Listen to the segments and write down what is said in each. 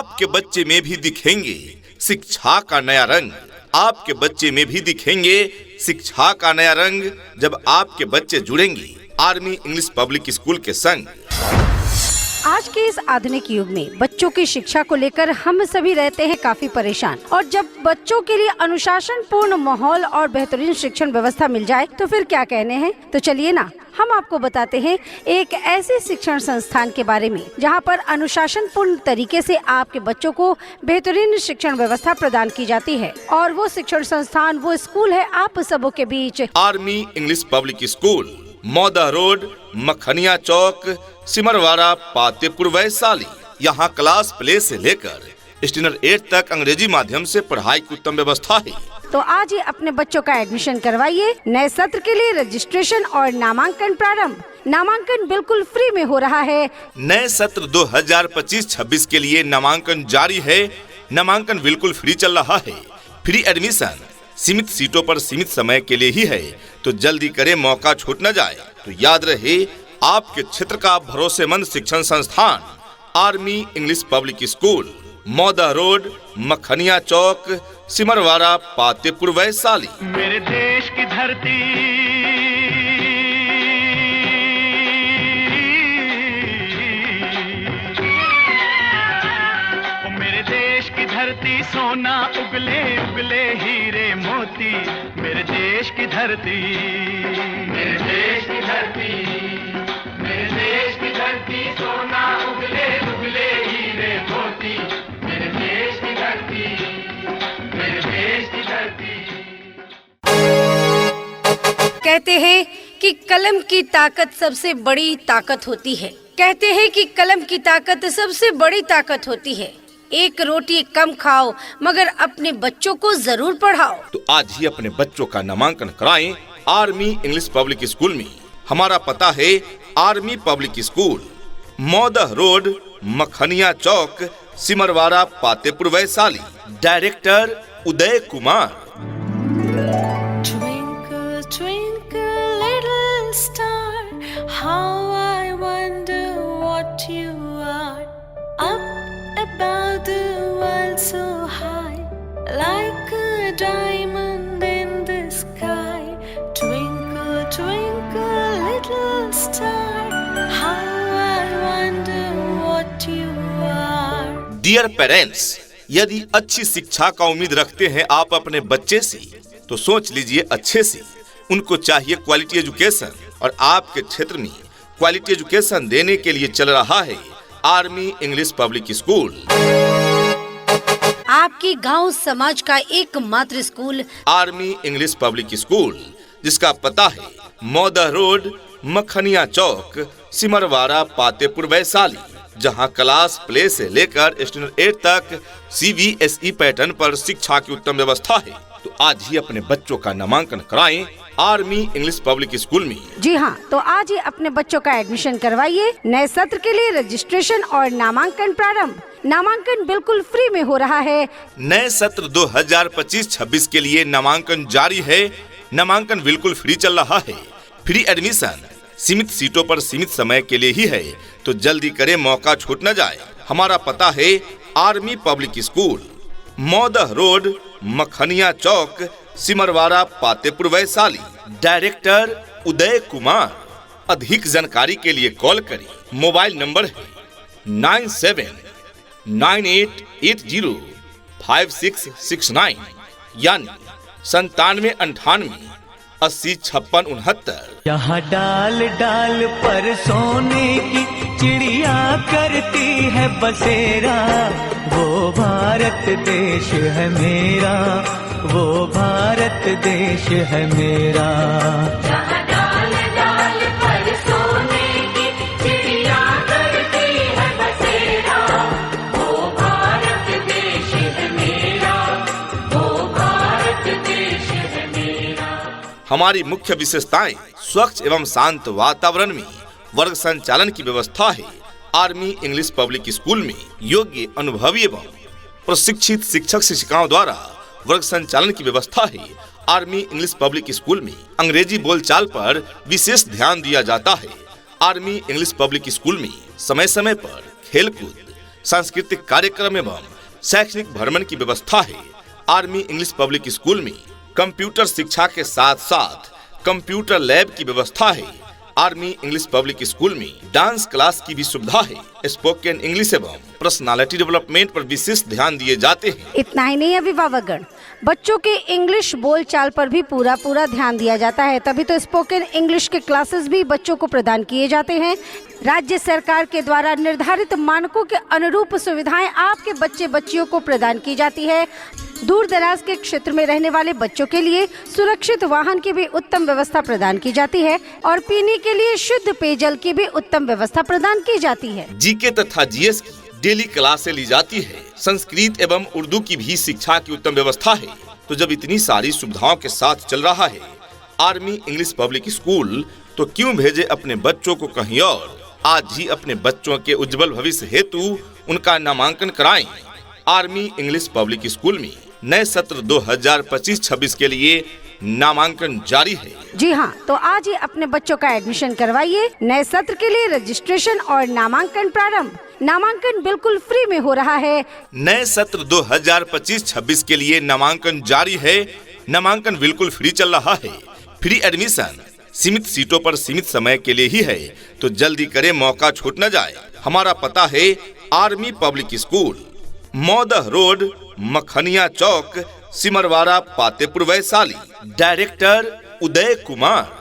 आपके बच्चे में भी दिखेंगे शिक्षा का नया रंग। आपके बच्चे में भी दिखेंगे शिक्षा का नया रंग जब आपके बच्चे जुड़ेंगे आर्मी इंग्लिश पब्लिक स्कूल के संग। आज के इस आधुनिक युग में बच्चों की शिक्षा को लेकर हम सभी रहते हैं काफी परेशान, और जब बच्चों के लिए अनुशासन पूर्ण माहौल और बेहतरीन शिक्षण व्यवस्था मिल जाए तो फिर क्या कहने हैं। तो चलिए ना, हम आपको बताते हैं एक ऐसे शिक्षण संस्थान के बारे में जहां पर अनुशासन पूर्ण तरीके से आपके बच्चों को बेहतरीन शिक्षण व्यवस्था प्रदान की जाती है। और वो शिक्षण संस्थान, वो स्कूल है आप सबों के बीच army English public school, Mauda road, Makhaniya Chowk, Simarwada, Patepur, Vaishali. यहाँ क्लास प्ले से लेकर स्टैंडर्ड 8 तक अंग्रेजी माध्यम से पढ़ाई की उत्तम व्यवस्था है। तो आज ही अपने बच्चों का एडमिशन करवाइए। नए सत्र के लिए रजिस्ट्रेशन और नामांकन प्रारंभ। नामांकन बिल्कुल फ्री में हो रहा है। नए सत्र 2025-26 के लिए नामांकन जारी है। नामांकन बिल्कुल फ्री चल रहा है। फ्री एडमिशन सीमित सीटों पर सीमित समय के लिए ही है, तो जल्दी करें, मौका छूट न जाए। तो याद रहे, आपके क्षेत्र का भरोसेमंद शिक्षण संस्थान army English public school, Mauda road, Makhaniya Chowk, Simarwada, Patepur, Vaishali. मेरे देश की धरती, मेरे देश की धरती, सोना उगले उगले हीरे मोती। मेरे देश की धरती, मेरे देश की धरती, मेरे देश की धरती, सोना उगले उगले हीरे मोती। मेरे देश की धरती, मेरे देश की धरती। कहते हैं कि कलम की ताकत सबसे बड़ी ताकत होती है। कहते हैं कि कलम की ताकत सबसे बड़ी ताकत होती है। एक रोटी कम खाओ मगर अपने बच्चों को जरूर पढ़ाओ। तो आज ही अपने बच्चों का नामांकन कराएं आर्मी इंग्लिश पब्लिक स्कूल में। हमारा पता है army public school, Mauda road, Makhaniya Chowk, Simarwada, Patepur, Vaishali. Director Uday Kumar. Twinkle, twinkle, little star, how I wonder what you are. Up above the world so high, like a diamond in the sky. Twinkle, twinkle, little star, how I wonder what you are. Dear parents, यदि अच्छी शिक्षा का उम्मीद रखते हैं आप अपने बच्चे से, तो सोच लीजिए अच्छे से। उनको चाहिए क्वालिटी एजुकेशन, और आपके क्षेत्र में क्वालिटी एजुकेशन देने के लिए चल रहा है आर्मी इंग्लिश पब्लिक स्कूल। आपकी गांव समाज का एकमात्र school army English public school, जिसका पता है मौदा रोड, मखनिया चौक, सिमरवाड़ा, पातेपुर, वैशाली। जहां क्लास प्ले से लेकर स्टैंडर्ड 8 तक CBSE पैटर्न पर शिक्षा की उत्तम व्यवस्था है। तो आज ही अपने बच्चों का नामांकन कराएं आर्मी इंग्लिश पब्लिक स्कूल में। जी हाँ, तो आज ही अपने बच्चों का एडमिशन करवाइए। नए सत्र के लिए रजिस्ट्रेशन और नामांकन प्रारंभ। नामांकन बिल्कुल फ्री में हो रहा है। नए सत्र 2025-26 के लिए नामांकन जारी है। नामांकन बिल्कुल फ्री चल रहा है। फ्री एडमिशन सीमित सीटों पर सीमित समय के लिए ही है, तो जल्दी करें, मौका छूट न जाए। हमारा पता है army public school, Mauda road, Makhaniya Chowk, Simarwada, Patepur, Vaishali. Director Uday Kumar. अधिक जानकारी के लिए कॉल करें। मोबाइल नंबर है 9798805669, यानी 9798805669। यहाँ डाल डाल पर सोने की चिड़िया करती है बसेरा। वो भारत देश है मेरा, वो भारत देश है मेरा। जहाँ डाल डाल पर सोने की चिड़िया करती है बसेरा। वो भारत देश है मेरा, वो भारत देश है मेरा। हमारी मुख्य विशेषताएं स्वच्छ एवं शांत वातावरण में वर्ग संचालन की व्यवस्था है। आर्मी इंग्लिश पब्लिक स्कूल में योग्य, अनुभवी एवं प्रशिक्षित शिक्षक शिक्षिकाओं द्वारा वर्ग संचालन की व्यवस्था है। आर्मी इंग्लिश पब्लिक स्कूल में अंग्रेजी बोलचाल पर विशेष ध्यान दिया जाता है। आर्मी इंग्लिश पब्लिक स्कूल में समय समय पर खेलकूद, सांस्कृतिक कार्यक्रम एवं शैक्षणिक भ्रमण की व्यवस्था है। आर्मी इंग्लिश पब्लिक स्कूल में कंप्यूटर शिक्षा के साथ साथ कंप्यूटर लैब की व्यवस्था है। आर्मी इंग्लिश पब्लिक स्कूल में डांस क्लास की भी सुविधा है। स्पोकन इंग्लिश एवं पर्सनालिटी डेवलपमेंट पर विशेष ध्यान दिए जाते हैं। इतना ही नहीं अभिभावकगण, बच्चों के इंग्लिश बोलचाल पर भी पूरा ध्यान दिया जाता है। तभी तो स्पोकन इंग्लिश के क्लासेस भी बच्चों को प्रदान किए जाते हैं। राज्य सरकार के द्वारा निर्धारित मानकों के अनुरूप सुविधाएं आपके बच्चे बच्चियों को प्रदान की जाती है। दूर दराज के क्षेत्र में रहने वाले बच्चों के लिए सुरक्षित वाहन की भी उत्तम व्यवस्था प्रदान की जाती है और पीने के लिए शुद्ध पेयजल की भी उत्तम व्यवस्था प्रदान की जाती है। जीके तथा जीएस की डेली क्लासें ली जाती है। संस्कृत एवं उर्दू की भी शिक्षा की उत्तम व्यवस्था है। तो जब इतनी सारी सुविधाओं के साथ चल रहा है आर्मी इंग्लिश पब्लिक स्कूल, तो क्यों भेजे अपने बच्चों को कहीं और। आज ही अपने बच्चों के उज्जवल भविष्य हेतु उनका नामांकन कराएं। आर्मी इंग्लिश पब्लिक स्कूल में नए सत्र 2025-26 के लिए नामांकन जारी है। जी हाँ, तो आज ही अपने बच्चों का एडमिशन करवाइए। नए सत्र के लिए रजिस्ट्रेशन और नामांकन प्रारंभ। नामांकन बिल्कुल फ्री में हो रहा है। नए सत्र 2025-26 के लिए नामांकन जारी है। नामांकन बिल्कुल फ्री चल रहा है। फ्री एडमिशन सीमित सीटों पर सीमित समय के लिए ही है, तो जल्दी करें, मौका छूट न जाए। हमारा पता है army public school, Mauda road, Makhaniya Chowk, Simarwada, Patepur, Vaishali. Director Uday Kumar.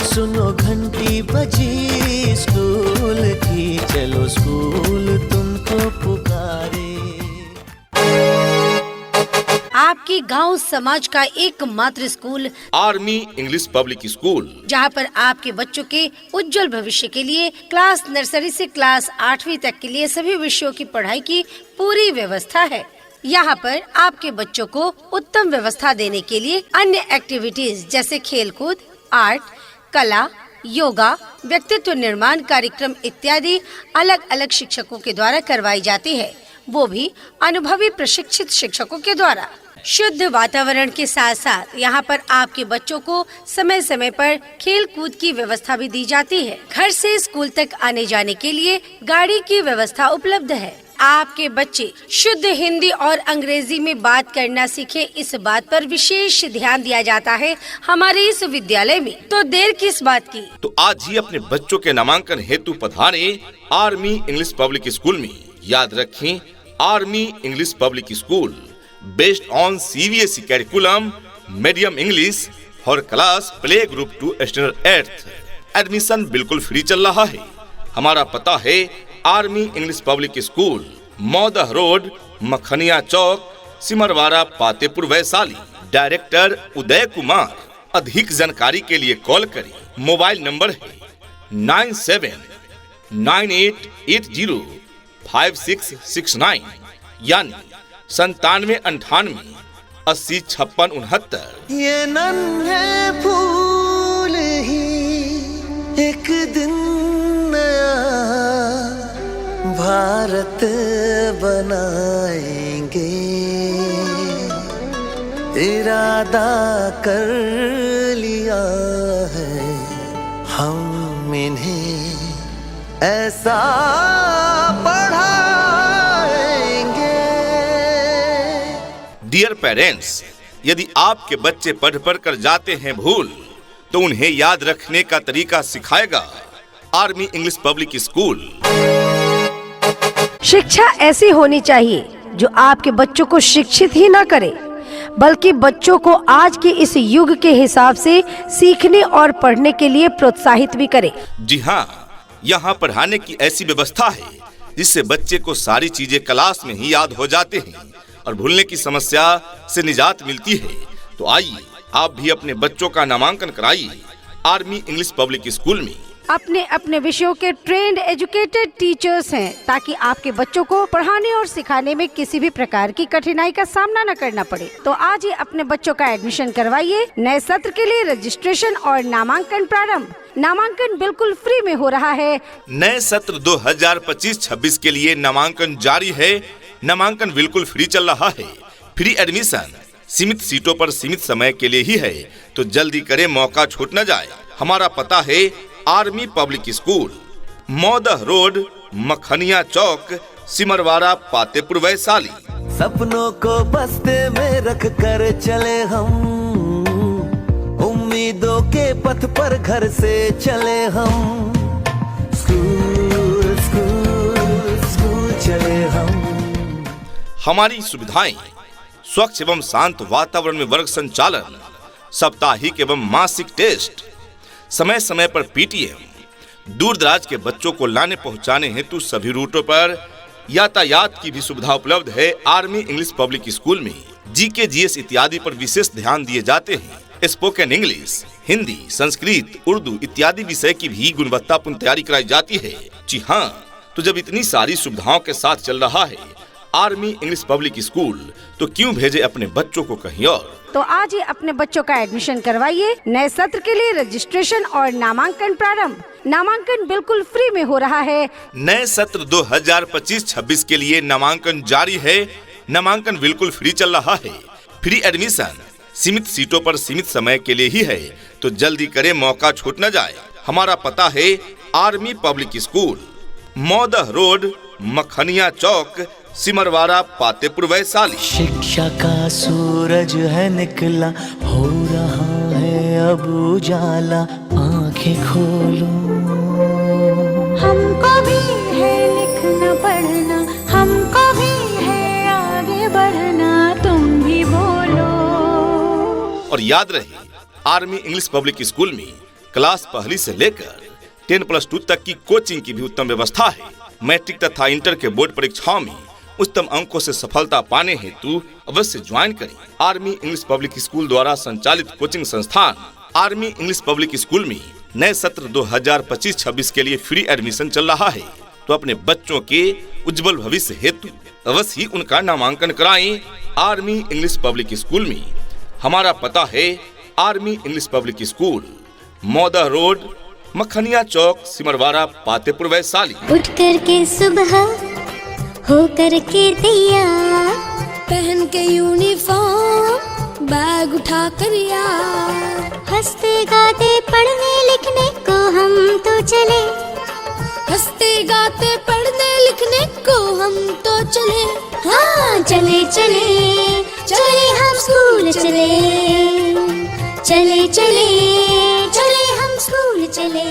सुनो घंटी बजी स्कूल की, चलो स्कूल तुमको पुकारे। आपकी गांव समाज का एकमात्र school army English public school, जहां पर आपके बच्चों के उज्जवल भविष्य के लिए क्लास नर्सरी से क्लास 8वीं तक के लिए सभी विषयों की पढ़ाई की पूरी व्यवस्था है। यहाँ पर आपके बच्चों को उत्तम व्यवस्था देने के लिए अन्य एक्टिविटीज जैसे खेलकूद, आर्ट, कला, योगा, व्यक्तित्व निर्माण कार्यक्रम इत्यादि अलग अलग शिक्षकों के द्वारा करवाई जाती है, वो भी अनुभवी प्रशिक्षित शिक्षकों के द्वारा। शुद्ध वातावरण के साथ साथ यहाँ पर आपके बच्चों को समय समय पर खेल कूद की व्यवस्था भी दी जाती है। घर से स्कूल तक आने जाने के लिए गाड़ी की व्यवस्था उपलब्ध है। आपके बच्चे शुद्ध हिंदी और अंग्रेजी में बात करना सीखे, इस बात पर विशेष ध्यान दिया जाता है हमारे इस विद्यालय में। तो देर किस बात की, तो आज ही अपने बच्चों के नामांकन हेतु पधारें आर्मी इंग्लिश पब्लिक स्कूल में। याद रखें, army English public school based on CBSE curriculum, medium English और class play group 2 standard 8th। Admission बिल्कुल फ्री चल रहा है। हमारा पता है army English public school, Mauda road, Makhaniya Chowk, Simarwada, Patepur, Vaishali. Director Uday Kumar. अधिक जानकारी के लिए कॉल करें। मोबाइल नंबर है 9798805669 यानी 9798805669। ये नन्हे फूल ही एक दिन नया भारत बनाएंगे, इरादा कर लिया है हम इन्हें ऐसा पढ़ाएंगे। डियर पेरेंट्स, यदि आपके बच्चे पढ़ कर जाते हैं भूल, तो उन्हें याद रखने का तरीका सिखाएगा आर्मी इंग्लिश पब्लिक स्कूल। शिक्षा ऐसी होनी चाहिए जो आपके बच्चों को शिक्षित ही न करे, बल्कि बच्चों को आज के इस युग के हिसाब से सीखने और पढ़ने के लिए प्रोत्साहित भी करे। जी हाँ, यहाँ पढ़ाने की ऐसी व्यवस्था है जिससे बच्चे को सारी चीजें क्लास में ही याद हो जाते हैं और भूलने की समस्या से निजात मिलती है। तो आइए आप भी अपने बच्चों का नामांकन कराइए आर्मी इंग्लिश पब्लिक स्कूल में। अपने अपने विषयों के ट्रेंड एजुकेटेड टीचर्स हैं, ताकि आपके बच्चों को पढ़ाने और सिखाने में किसी भी प्रकार की कठिनाई का सामना न करना पड़े। तो आज ही अपने बच्चों का एडमिशन करवाइए। नए सत्र के लिए रजिस्ट्रेशन और नामांकन प्रारंभ। नामांकन बिल्कुल फ्री में हो रहा है। नए सत्र 2025-26 के लिए नामांकन जारी है। नामांकन बिल्कुल फ्री चल रहा है। फ्री एडमिशन सीमित सीटों पर सीमित समय के लिए ही है, तो जल्दी करें, मौका छूट न जाए। हमारा पता है army public school, Mauda road, Makhaniya Chowk, Simarwada, Patepur, Vaishali. सपनों को बस्ते में रख कर चले हम, उम्मीदों के पथ पर घर से चले हम, स्कूल स्कूल स्कूल चले हम। हमारी सुविधाएं स्वच्छ एवं शांत वातावरण में वर्ग संचालन, साप्ताहिक एवं मासिक टेस्ट, समय समय पर पीटीएम, दूर दराज के बच्चों को लाने पहुंचाने हेतु सभी रूटों पर यातायात की भी सुविधा उपलब्ध है। आर्मी इंग्लिश पब्लिक स्कूल में जीके, जीएस इत्यादि पर विशेष ध्यान दिए जाते हैं। स्पोकन इंग्लिश, हिंदी, संस्कृत, उर्दू इत्यादि विषय की भी गुणवत्तापूर्ण तैयारी कराई जाती है। जी हाँ, तो जब इतनी सारी सुविधाओं के साथ चल रहा है आर्मी इंग्लिश पब्लिक स्कूल, तो क्यों भेजे अपने बच्चों को कहीं और। तो आज ही अपने बच्चों का एडमिशन करवाइए। नए सत्र के लिए रजिस्ट्रेशन और नामांकन प्रारंभ। नामांकन बिल्कुल फ्री में हो रहा है। नए सत्र 2025-26 के लिए नामांकन जारी है। नामांकन बिल्कुल फ्री चल रहा है। फ्री एडमिशन सीमित सीटों पर सीमित समय के लिए ही है, तो जल्दी करें, मौका छूट न जाए। हमारा पता है army public school, Mauda road, Makhaniya Chowk, Simarwada, Patepur, Vaishali. शिक्षा का सूरज है निकला, हो रहा है अब उजाला, आंखें खोलो। हमको भी है लिखना पढ़ना, हमको भी है आगे बढ़ना, तुम भी बोलो। और याद रहे, आर्मी इंग्लिश पब्लिक स्कूल में क्लास पहली से लेकर 10+2 तक की कोचिंग की भी उत्तम व्यवस्था है। मैट्रिक तथा इंटर के बोर्ड परीक्षाओं में उच्चतम अंकों से सफलता पाने हेतु अवश्य ज्वाइन करें। आर्मी इंग्लिश पब्लिक स्कूल द्वारा संचालित कोचिंग संस्थान आर्मी इंग्लिश पब्लिक स्कूल में नए सत्र 2025-26 के लिए फ्री एडमिशन चल रहा है, तो अपने बच्चों के उज्जवल भविष्य हेतु अवश्य ही उनका नामांकन कराएं। आर्मी इंग्लिश पब्लिक स्कूल में हमारा पता है army English public school, Mauda road, Makhaniya Chowk, Simarwada, Patepur, Vaishali. उठ कर के सुबह हो कर के तैयार, पहन के यूनिफॉर्म, बैग उठा कर यार, हंसते गाते पढ़ने लिखने को हम तो चले, हंसते गाते पढ़ने लिखने को हम तो चले। हाँ चले चले चले हम स्कूल चले, चले चले चले हम स्कूल चले।